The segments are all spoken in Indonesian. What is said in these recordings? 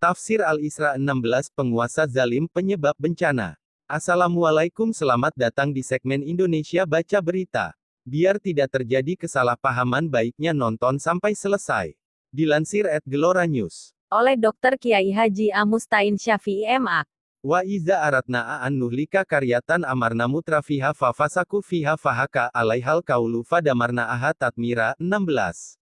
Tafsir Al-Isra 16 Penguasa Zalim Penyebab Bencana. Assalamualaikum, selamat datang di segmen Indonesia Baca Berita. Biar tidak terjadi kesalahpahaman, baiknya nonton sampai selesai. Dilansir @Gelora News. Oleh Dr. Kiai Haji Amustain Syafi'i MA. Wa iza aratna an nuhlika karyatan amarna mutra fiha fafasaku fiha fahaka alaihal kaulu fadamarna aha tatmira 16.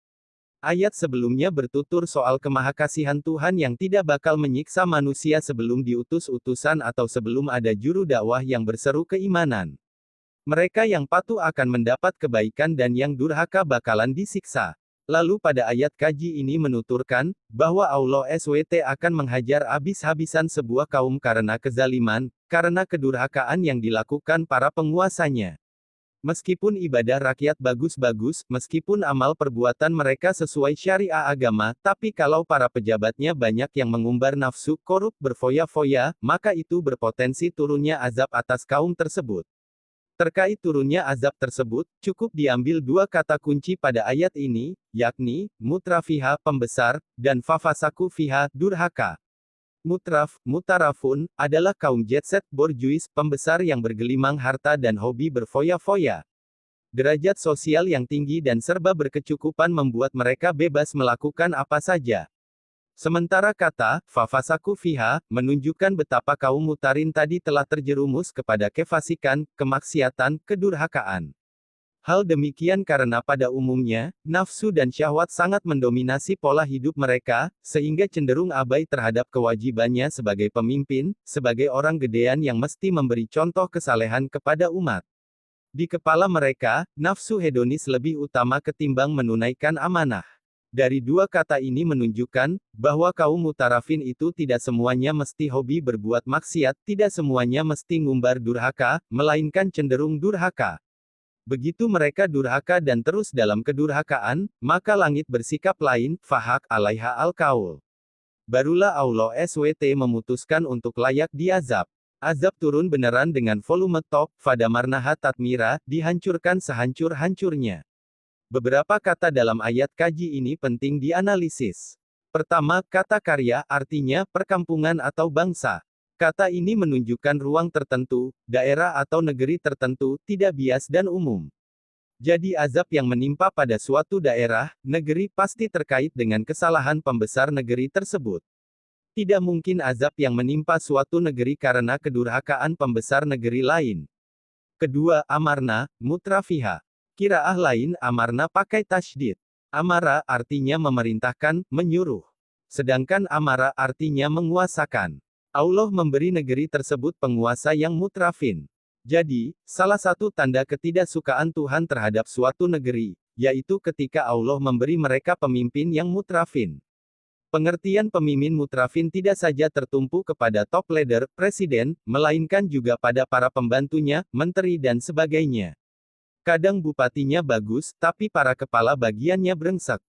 Ayat sebelumnya bertutur soal kemahakasihan Tuhan yang tidak bakal menyiksa manusia sebelum diutus utusan atau sebelum ada juru dakwah yang berseru keimanan. Mereka yang patuh akan mendapat kebaikan dan yang durhaka bakalan disiksa. Lalu pada ayat kaji ini menuturkan, bahwa Allah SWT akan menghajar habis-habisan sebuah kaum karena kezaliman, karena kedurhakaan yang dilakukan para penguasanya. Meskipun ibadah rakyat bagus-bagus, meskipun amal perbuatan mereka sesuai syariah agama, tapi kalau para pejabatnya banyak yang mengumbar nafsu, korup, berfoya-foya, maka itu berpotensi turunnya azab atas kaum tersebut. Terkait turunnya azab tersebut, cukup diambil dua kata kunci pada ayat ini, yakni, mutra fiha, pembesar, dan fafasaku fiha, durhaka. Mutraf, mutarafun, adalah kaum jetset borjuis, pembesar yang bergelimang harta dan hobi berfoya-foya. Derajat sosial yang tinggi dan serba berkecukupan membuat mereka bebas melakukan apa saja. Sementara kata, fafasaku fiha, menunjukkan betapa kaum mutarin tadi telah terjerumus kepada kefasikan, kemaksiatan, kedurhakaan. Hal demikian karena pada umumnya, nafsu dan syahwat sangat mendominasi pola hidup mereka, sehingga cenderung abai terhadap kewajibannya sebagai pemimpin, sebagai orang gedean yang mesti memberi contoh kesalehan kepada umat. Di kepala mereka, nafsu hedonis lebih utama ketimbang menunaikan amanah. Dari dua kata ini menunjukkan, bahwa kaum mutarafin itu tidak semuanya mesti hobi berbuat maksiat, tidak semuanya mesti ngumbar durhaka, melainkan cenderung durhaka. Begitu mereka durhaka dan terus dalam kedurhakaan, maka langit bersikap lain, fahak alaiha al-kaul. Barulah Allah SWT memutuskan untuk layak diazab. Azab turun beneran dengan volume top, fadamarnaha tatmira, dihancurkan sehancur-hancurnya. Beberapa kata dalam ayat kaji ini penting dianalisis. Pertama, kata karya, artinya, perkampungan atau bangsa. Kata ini menunjukkan ruang tertentu, daerah atau negeri tertentu, tidak bias dan umum. Jadi azab yang menimpa pada suatu daerah, negeri pasti terkait dengan kesalahan pembesar negeri tersebut. Tidak mungkin azab yang menimpa suatu negeri karena kedurhakaan pembesar negeri lain. Kedua, amarna, mutra fiha. Qiraah lain, amarna pakai tasydid. Amara artinya memerintahkan, menyuruh. Sedangkan amara artinya menguasakan. Allah memberi negeri tersebut penguasa yang mutrafin. Jadi, salah satu tanda ketidaksukaan Tuhan terhadap suatu negeri, yaitu ketika Allah memberi mereka pemimpin yang mutrafin. Pengertian pemimpin mutrafin tidak saja tertumpu kepada top leader, presiden, melainkan juga pada para pembantunya, menteri dan sebagainya. Kadang bupatinya bagus, tapi para kepala bagiannya brengsek.